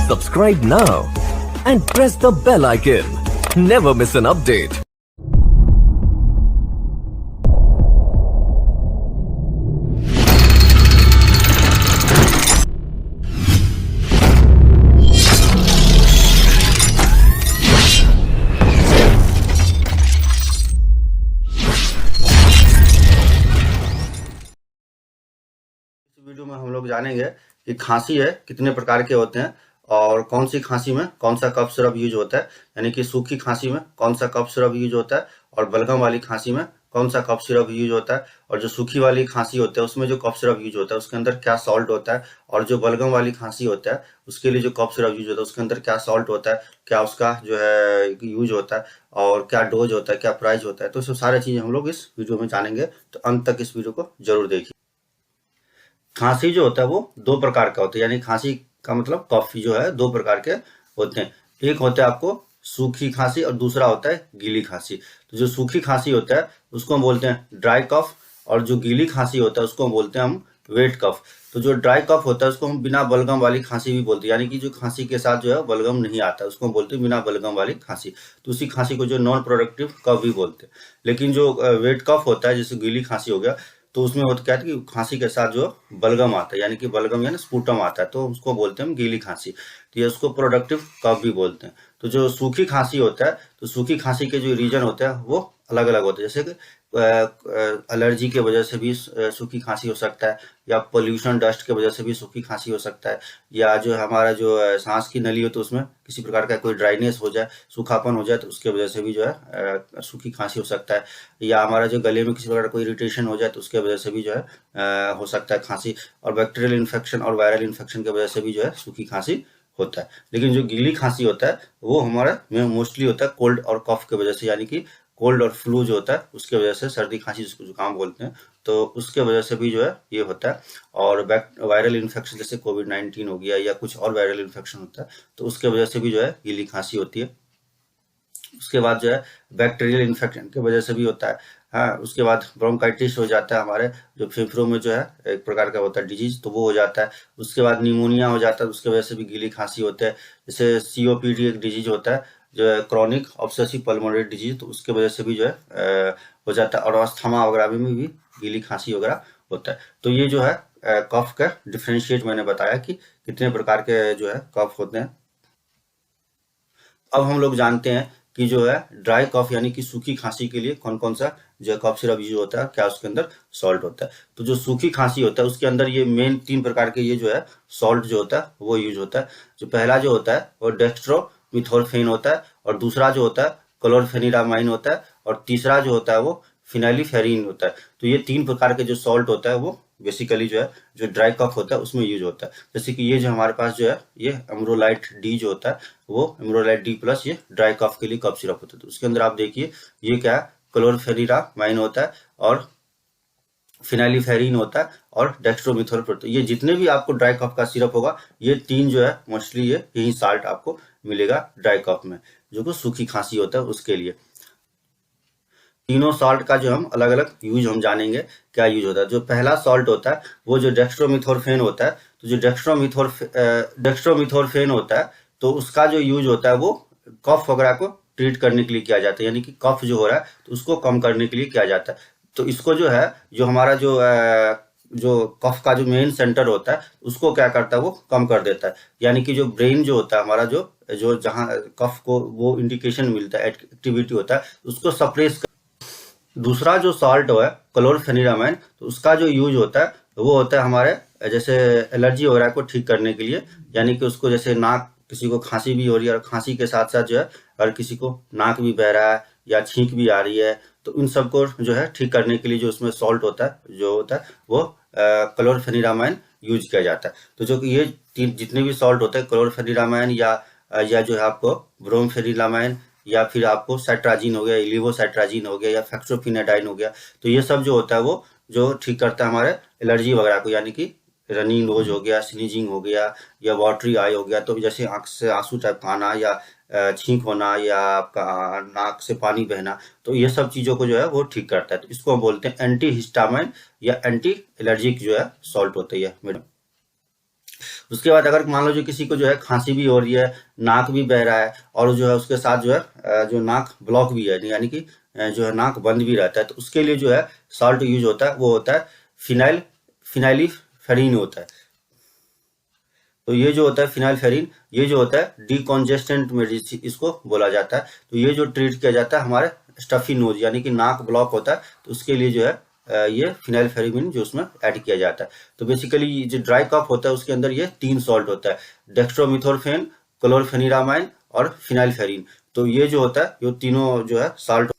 Subscribe now and press the bell icon. Never miss an update. Video में हम लोग जानेंगे कि खांसी है कितने प्रकार के होते हैं और कौन सी खांसी में कौन सा कफ सिरप यूज होता है, यानी कि सूखी खांसी में कौन सा कफ सिरप यूज होता है और बलगम वाली खांसी में कौन सा कफ सिरप यूज होता है, और जो सूखी वाली खांसी होता है उसमें जो कफ सिरप यूज होता है उसके अंदर क्या सॉल्ट होता है, और जो बलगम वाली खांसी होता है उसके लिए जो कफ सिरप यूज होता है उसके अंदर क्या सॉल्ट होता है, क्या उसका जो है यूज होता है और क्या डोज होता है, क्या प्राइस होता है। तो सब सारी चीजें हम लोग इस वीडियो में जानेंगे, तो अंत तक इस वीडियो को जरूर देखिए। खांसी जो होता है वो दो प्रकार का होता है, यानी खांसी का मतलब कफ जो है दो प्रकार के होते हैं। एक होता है आपको सूखी खांसी और दूसरा होता है गीली खांसी। तो जो सूखी खांसी होता है उसको हम बोलते हैं ड्राई कफ, और जो गीली खांसी होता है उसको हम बोलते हैं हम वेट कफ। तो जो ड्राई कफ होता है उसको हम बिना बलगम वाली खांसी भी बोलते हैं, यानी कि जो खांसी के साथ जो है बलगम नहीं आता है उसको हम बोलते हैं बिना बलगम वाली खांसी। तो उसी खांसी को जो नॉन प्रोडक्टिव कफ भी बोलते हैं। लेकिन जो वेट कफ होता है जैसे गीली खांसी हो गया, तो उसमें होता क्या है कि खांसी के साथ जो बलगम आता है, यानी कि बलगम यानी स्पूटम आता है, तो उसको बोलते हैं हम गीली खांसी। तो ये उसको प्रोडक्टिव कफ भी बोलते हैं। तो जो सूखी खांसी होता है, तो सूखी खांसी के जो रीजन होते हैं वो अलग अलग होते हैं, जैसे कि एलर्जी के वजह से भी सूखी खांसी हो सकता है, या पोल्यूशन डस्ट के वजह से भी सूखी खांसी हो सकता है, या जो हमारा जो सांस की नली हो तो उसमें किसी प्रकार का कोई ड्राइनेस हो जाए, सूखापन हो जाए, तो उसके वजह से भी जो है सूखी खांसी हो सकता है, या हमारा जो गले में किसी प्रकार का कोई इरिटेशन हो जाए तो उसके वजह से भी जो है हो सकता है खांसी, और बैक्टीरियल इन्फेक्शन और वायरल इन्फेक्शन की वजह से भी जो है सूखी खांसी होता है। लेकिन जो गीली खांसी होता है वो हमारा में मोस्टली होता है कोल्ड और कफ की वजह से, यानी कि कोल्ड और फ्लू जो होता है उसके वजह से, सर्दी खांसी जिसको जुकाम बोलते हैं, तो उसके वजह से भी जो है ये होता है। और वायरल इन्फेक्शन जैसे कोविड-19 हो गया या कुछ और वायरल इन्फेक्शन होता है तो उसके वजह से भी जो है गीली खांसी होती है। उसके बाद जो है बैक्टीरियल इन्फेक्शन की वजह से भी होता है। हाँ, उसके बाद ब्रोंकाइटिस हो जाता है, हमारे जो फेफड़ों में जो है एक प्रकार का होता है डिजीज, तो वो हो जाता है। उसके बाद निमोनिया हो जाता है, उसके वजह से भी गीली खांसी होता है। जैसे सीओपीडी एक डिजीज होता है जो है क्रॉनिक ऑब्सेसिव पल्मोनरी डिजीज, तो उसके वजह से भी जो है हो जाता है। और अस्थमा वगैरह में भी गीली खांसी वगैरह होता है। तो ये जो है कफ का डिफ्रेंशिएट मैंने बताया कि कितने प्रकार के जो है कफ होते हैं। अब हम लोग जानते हैं कि जो है ड्राई कफ यानी कि सूखी खांसी के लिए कौन कौन सा जो है कफ सिरप यूज होता है, क्या उसके अंदर सॉल्ट होता है। तो जो सूखी खांसी होता है उसके अंदर ये मेन तीन प्रकार के ये जो है सॉल्ट जो होता है वो यूज होता है। जो पहला जो होता है वो डेक्स्ट्रोमिथोरफेन होता है, और दूसरा जो होता है क्लोरफेनिरामाइन होता है, और तीसरा जो होता है वो फिनाइलिफेरिन होता है। तो ये तीन प्रकार के जो सॉल्ट होता है वो बेसिकली जो है जो ड्राई कफ होता है उसमें यूज होता है। जैसे कि ये जो हमारे पास जो है ये एमरोलाइट डी जो होता है वो एमरोलाइट डी प्लस ये ड्राई कफ के लिए कफ सिरप होता है। तो उसके अंदर आप देखिए ये क्या है, क्लोरफेनिरामाइन होता है और फिनाइलिफेरिन होता है और डेक्स्ट्रोमिथोरफेन। तो ये जितने भी आपको ड्राई कफ का सिरप होगा ये तीन जो है मोस्टली ये यही साल्ट आपको मिलेगा ड्राई कफ में, जो कि सूखी खांसी होता है उसके लिए। तीनों सॉल्ट का जो हम अलग अलग यूज हम जानेंगे क्या यूज होता है। जो पहला सॉल्ट होता है वो जो डेक्स्ट्रोमिथोरफेन होता है, तो जो डेक्स्ट्रोमिथोरफेन होता है तो उसका जो यूज होता है वो कफ वगैरह को ट्रीट करने के लिए किया जाता है, यानी कि कफ जो हो रहा है तो उसको कम करने के लिए किया जाता है। तो इसको जो है जो हमारा जो कफ का जो मेन सेंटर होता है उसको क्या करता है वो कम कर देता है, यानी कि जो ब्रेन जो होता है हमारा जो जो जहाँ कफ को वो इंडिकेशन मिलता है, एक्टिविटी होता है, उसको सप्रेस। दूसरा जो सॉल्ट है क्लोरफेनिरामाइन, तो उसका जो यूज होता है वो होता है हमारे जैसे एलर्जी वगैरह को ठीक करने के लिए, यानी कि उसको जैसे नाक, किसी को खांसी भी हो रही है और खांसी के साथ साथ जो है अगर किसी को नाक भी बह रहा है या छींक भी आ रही है तो इन सबको जो है ठीक करने के लिए जो उसमें सॉल्ट होता है जो होता है वो क्लोरफेनिरामाइन यूज किया जाता है। तो जो कि ये जितने भी सॉल्ट होते हैं क्लोरफेनिरामाइन या जो है आपको ब्रोमफेनिरामाइन या फिर आपको साइट्राजिन हो गया, इलिवोसाइट्राजिन हो गया या फेक्सोफिनेडाइन हो गया, तो ये सब जो होता है वो जो ठीक करता है हमारे एलर्जी वगैरह को, यानी कि रनी नोज हो गया, स्नीजिंग हो गया या वाटरी आई हो गया, तो जैसे आंख से आंसू टाइप का आना या छींक होना या आपका नाक से पानी बहना, तो ये सब चीजों को जो है वो ठीक करता है। तो इसको हम बोलते हैं एंटी हिस्टामाइन या एंटी एलर्जिक जो है सॉल्ट होता है मैडम। उसके बाद अगर मान लो जो किसी को जो है खांसी भी हो रही है, नाक भी बह रहा है और जो है उसके साथ जो है जो नाक ब्लॉक भी है, यानी कि जो है नाक बंद भी रहता है, तो उसके लिए जो है सॉल्ट यूज होता है, वो होता है फिनाइलिफेरिन होता है। तो ये जो होता है फिनाइलफेरिन, ये जो होता है डिकॉन्जेस्टेंट मेडिसिन इसको बोला जाता है। तो ये जो ट्रीट किया जाता है हमारे स्टफी नोज, यानी कि नाक ब्लॉक होता है, तो उसके लिए जो है ये फिनाइलफेरिन जो उसमें ऐड किया जाता है। तो बेसिकली जो ड्राई कफ होता है उसके अंदर ये 3 सॉल्ट होता है, डेक्स्ट्रोमिथोरफेन, क्लोरफेनिरामाइन और फिनाइलफेरिन। तो ये जो होता है ये तीनों जो है सॉल्ट।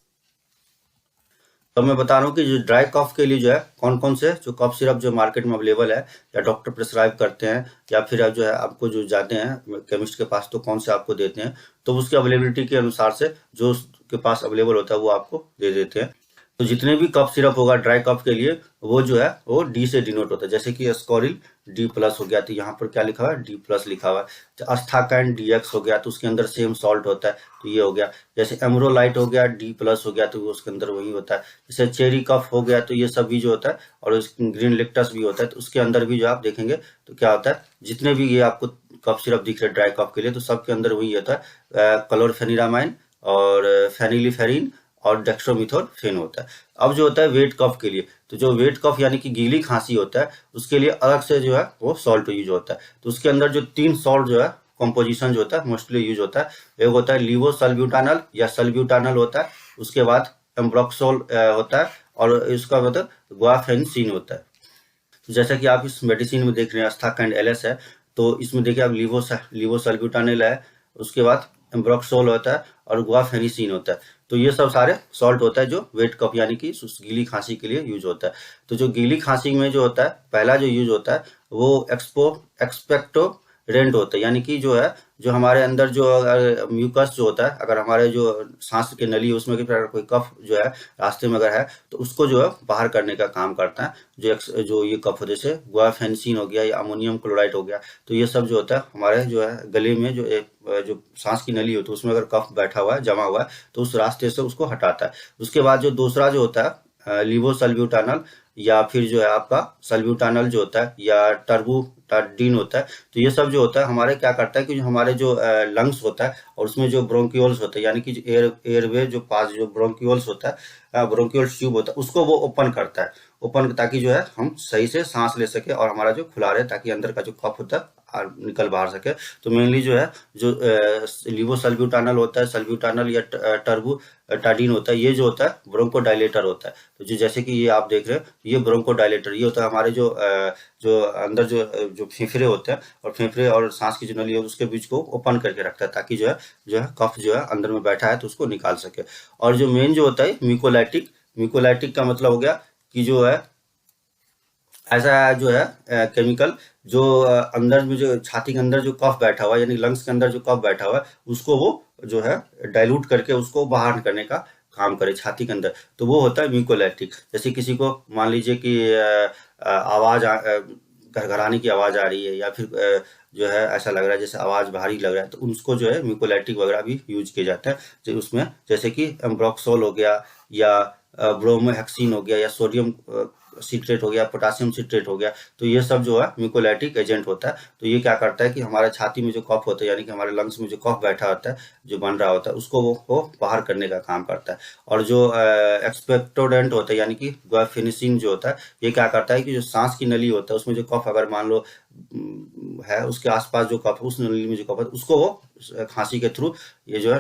तो मैं बता रहा हूँ कि जो ड्राई कफ के लिए जो है कौन कौन से जो कफ सिरप जो मार्केट में अवेलेबल है या डॉक्टर प्रिस्क्राइब करते हैं या फिर आप जो है आपको जो जाते हैं केमिस्ट के पास तो कौन से आपको देते हैं, तो उसकी अवेलेबिलिटी के अनुसार से जो उसके पास अवेलेबल होता है वो आपको दे देते हैं। तो जितने भी कफ सिरप होगा ड्राई कफ के लिए वो जो है वो डी से डिनोट होता है, जैसे कि एस्कोरिल D+ हो गया, तो यहाँ पर क्या लिखा हुआ है D+ लिखा हुआ है। तो अस्थाकाइन DX हो गया तो उसके अंदर सेम सॉल्ट होता है, तो ये हो गया। जैसे एमरोलाइट हो गया D+ हो गया तो उसके अंदर वही होता है। जैसे चेरी कफ हो गया तो ये सब भी जो होता है, और ग्रीन लेक्टस भी होता है, तो उसके अंदर भी जो आप देखेंगे तो क्या होता है, जितने भी ये आपको कफ सिरप दिख रहे हैं ड्राई कफ के लिए तो सबके अंदर वही होता है, क्लोरफेनिरामाइन और फेनिलिफेरिन और डेक्स्ट्रोमिथोरफेन होता है। अब जो होता है वेट कफ के लिए, तो जो वेट कफ यानी कि गीली खांसी होता है उसके लिए अलग से जो है वो सॉल्ट यूज होता है। तो उसके अंदर जो 3 सॉल्ट जो है कॉम्पोजिशन जो होता है मोस्टली यूज होता है, एक होता है लीवोसल्ब्यूटानल या सल्ब्यूटानल होता है, उसके बाद एम्ब्रोक्सोल होता है और इसका मतलब गुआफेनिसिन होता है। तो जैसा कि आप इस मेडिसिन में देख रहे हैं अस्थाकाइन LS है, तो इसमें देखिए आप लीवोसल्ब्यूटानल है, उसके बाद एम्ब्रोक्सोल होता है और गुआफेनिसिन होता है। तो ये सब सारे सॉल्ट होता है जो वेट कफ यानी कि गीली खांसी के लिए यूज होता है। तो जो गीली खांसी में जो होता है पहला जो यूज होता है वो एक्सपेक्टोरेंट होता है, यानी कि जो है जो हमारे अंदर जो म्यूकस जो होता है, अगर हमारे जो सांस की नली है उसमें कोई कफ जो है रास्ते में अगर है तो उसको जो है बाहर करने का काम करता है। जो ये कफ होते जैसे गुआफेनिसिन हो गया या अमोनियम क्लोराइड हो गया, तो ये सब जो होता है हमारे जो है गले में जो सांस की नली होती है उसमें अगर कफ बैठा हुआ है जमा हुआ है तो उस रास्ते से उसको हटाता है। उसके बाद जो दूसरा जो होता है लीवोसल्ब्यूटानल या फिर जो है आपका सल्ब्यूटानल जो होता है या टर्बूटाडीन होता है, तो ये सब जो होता है हमारे क्या करता है कि जो हमारे जो लंग्स होता है और उसमें जो ब्रोंक्यूल्स होता है, यानी कि एयरवे जो पास जो ब्रोंक्यूल्स होता है, ब्रोंक्यूल ट्यूब होता है, उसको वो ओपन करता है, ताकि जो है हम सही से सांस ले सके और हमारा जो खुला रहे ताकि अंदर का जो कफ होता है निकल बाहर सके। तो मेनली जो है जो लीवोसल्ब्यूटानल होता है, सल्ब्यूटानल या टर्बूटाडीन होता है, ये जो होता है ब्रोंकोडाइलेटर होता है। तो जो जैसे कि ये आप देख रहे हैं ये ब्रोंकोडाइलेटर, ये होता है हमारे जो अंदर जो फेफड़े होते हैं और फेफड़े और सांस की जो नली है उसके बीच को ओपन करके रखता है ताकि जो है कफ जो है अंदर में बैठा है तो उसको निकाल सके। और जो मेन जो होता है म्यूकोलाइटिक का मतलब हो गया कि जो है ऐसा जो है केमिकल जो अंदर में जो छाती के अंदर जो कफ बैठा हुआ है यानी लंग्स के अंदर जो कफ बैठा हुआ है उसको वो जो है डाइल्यूट करके उसको बाहर करने का काम करे छाती के अंदर, तो वो होता है म्यूकोलाइटिक। जैसे किसी को मान लीजिए कि आवाज घरघराने की आवाज आ रही है या फिर जो है ऐसा लग रहा है जैसे आवाज भारी लग रहा है, तो उसको जो है म्यूकोलाइटिक वगैरह भी यूज किए जाते हैं। जो उसमें जैसे कि एम्ब्रोक्सोल हो गया या ब्रोमोहेक्सिन हो गया या सोडियम सिट्रेट हो गया, पोटासियम सिट्रेट हो गया, तो ये सब जो है म्यूकोलाइटिक एजेंट होता है। तो ये क्या करता है कि हमारे छाती में जो कफ होता है यानी कि हमारे लंग्स में जो कफ बैठा होता है जो बन रहा होता है उसको वो बाहर करने का काम करता है। और जो एक्सपेक्टोरेंट होता है यानी कि गुआफेनिसिन जो होता है ये क्या करता है कि जो सांस की नली होता है उसमें जो कफ अगर मान लो है उसके आसपास जो कफ उस नली में जो कफ है उसको वो खांसी के थ्रू ये जो है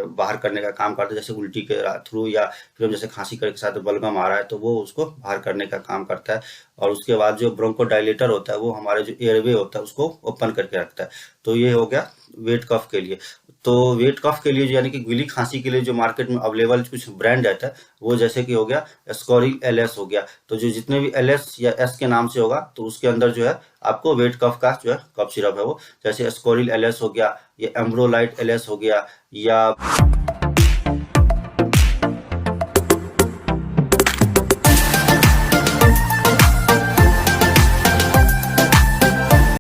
बाहर करने का काम करता है, जैसे उल्टी के थ्रू या फिर जैसे खांसी के साथ बलगम आ रहा है तो वो उसको बाहर करने का काम करता है। और उसके बाद जो ब्रोंकोडाइलेटर होता है वो हमारे जो एयरवे होता है उसको ओपन करके रखता है। तो ये हो गया वेट कफ के लिए। तो वेट कफ के लिए यानी कि गीली खांसी के लिए जो मार्केट में अवेलेबल कुछ ब्रांड रहता है वो जैसे कि हो गया एस्कोरिल LS हो गया। तो जो जितने भी LS या S के नाम से होगा तो उसके अंदर जो है आपको वेट कफ का जो है कफ सिरप है वो, जैसे एस्कोरिल LS हो गया या एम्ब्रोलाइट LS हो गया या